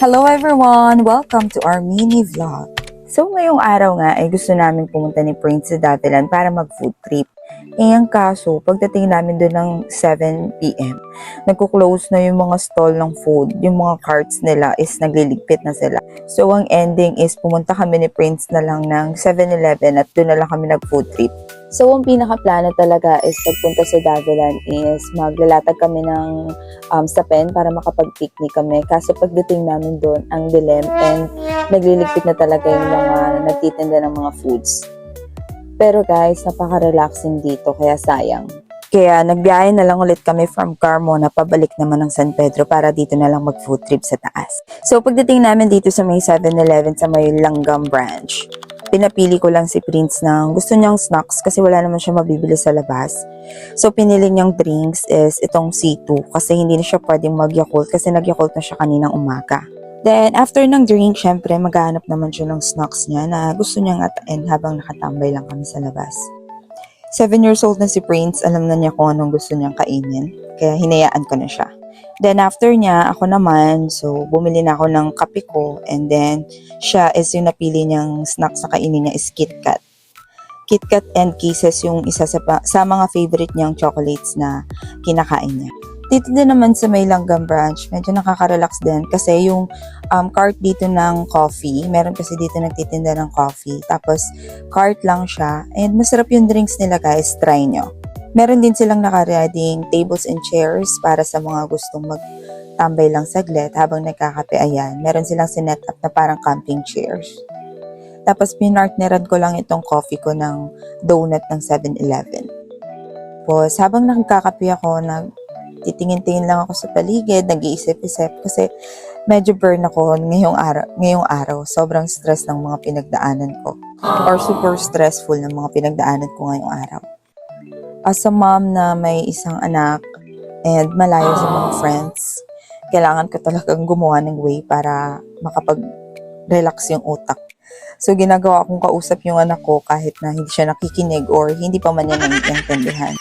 Hello everyone! Welcome to our mini vlog. So ngayong araw nga ay gusto namin pumunta ni Prince sa Davilan para mag-food trip. Ang kaso, pagdating namin doon ng 7 p.m., nagko-close na yung mga stall ng food. Yung mga carts nila is nagliligpit na sila. So ang ending is pumunta kami ni Prince na lang ng 7-Eleven at doon na lang kami nag-food trip. So ang pinaka-plano talaga is pagpunta sa Davilan is maglalatag kami ng sapen para makapag-picnic kami. Kaso pagdating namin doon, ang dilim and nagliligpit na talaga yung mga nagtitinda ng mga foods. Pero guys, napaka-relaxing dito kaya sayang. Kaya nagbiyahe na lang ulit kami from Carmona pabalik naman ng San Pedro para dito na lang mag-food trip sa taas. So pagdating namin dito sa may 7-Eleven sa may Langgam branch, pinapili ko lang si Prince na gusto niyang snacks kasi wala naman siya mabibili sa labas. So pinili niyang drinks is itong C2 kasi hindi na siya pwedeng mag-Yakult kasi nag-Yakult na siya kaninang umaga. Then, after ng drink, syempre, maghahanap naman siya ng snacks niya na gusto niyang atain habang nakatambay lang kami sa labas. 7 years old na si Prince, alam na niya kung anong gusto niyang kainin, kaya hinayaan ko na siya. Then, after niya, ako naman, so, bumili na ako ng kape ko, and then, siya is yung napili niyang snacks na kainin niya is KitKat. KitKat and Kisses yung isa sa mga favorite niyang chocolates na kinakain niya. Dito din naman sa may Langgam branch, medyo nakaka-relax din kasi yung cart dito ng coffee, meron kasi dito nagtitinda ng coffee, tapos cart lang siya, and masarap yung drinks nila guys, try nyo. Meron din silang nakareading tables and chairs para sa mga gustong magtambay lang saglit habang nagkakape, ayan. Meron silang sinet up na parang camping chairs. Tapos pinartneran ko lang itong coffee ko ng donut ng 7-Eleven. Tapos habang nagkakape ako, titingin-tingin lang ako sa paligid, nag-iisip-isip kasi medyo burn ako ngayong araw. Sobrang stress ng mga pinagdaanan ko. Or super stressful ng mga pinagdaanan ko ngayong araw. As a mom na may isang anak and malayo sa mga friends, kailangan ko talagang gumawa ng way para makapag-relax yung utak. So, ginagawa kong kausap yung anak ko kahit na hindi siya nakikinig or hindi pa man niya naiintindihan.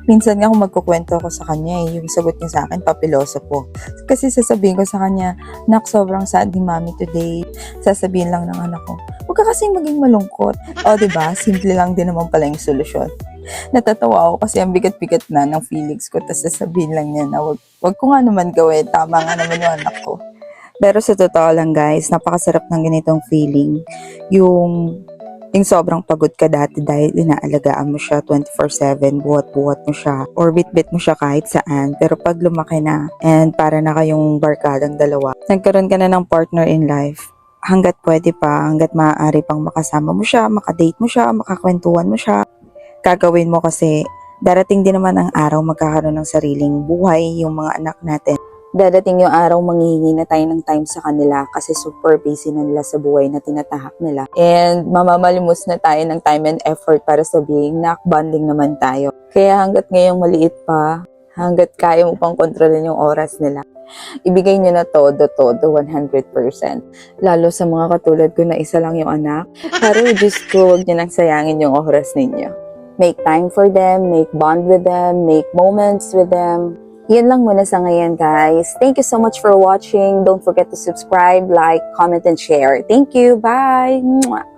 Minsan nga kung magkukwento ako sa kanya, yung sagot niya sa akin, papiloso po. Kasi sasabihin ko sa kanya, nak, sobrang sad ni mommy today. Sasabihin lang ng anak ko, huwag ka kasing maging malungkot. O, diba? Simple lang din naman pala yung solusyon. Natatawa ako kasi ang bigat-bigat na ng feelings ko. Tapos sasabihin lang niya na, wag ko nga naman gawin. Tama nga naman yung anak ko. Pero sa totoo lang guys, napakasarap ng ganitong feeling. Yung sobrang pagod ka dati dahil inaalagaan mo siya 24/7, buhat-buhat mo siya, or bit-bit mo siya kahit saan. Pero pag lumaki na, and para na kayong barkadang dalawa, nagkaroon ka na ng partner in life, hanggat pwede pa, hanggat maaari pang makasama mo siya, makadate mo siya, makakwentuhan mo siya, gagawin mo kasi darating din naman ang araw magkakaroon ng sariling buhay yung mga anak natin. Dadating yung araw manghihingi na tayo ng time sa kanila kasi super busy na nila sa buhay na tinatahak nila. And mamamalimos na tayo ng time and effort para sabihin na bonding naman tayo. Kaya hanggat ngayong maliit pa, hanggat kaya mo pang kontrolin yung oras nila, ibigay nyo na todo 100%. Lalo sa mga katulad ko na isa lang yung anak, pero Diyos ko, huwag nyo nang sayangin yung oras ninyo. Make time for them, make bond with them, make moments with them. Yan lang muna sa ngayon guys. Thank you so much for watching. Don't forget to subscribe, like, comment, and share. Thank you. Bye! Mwah!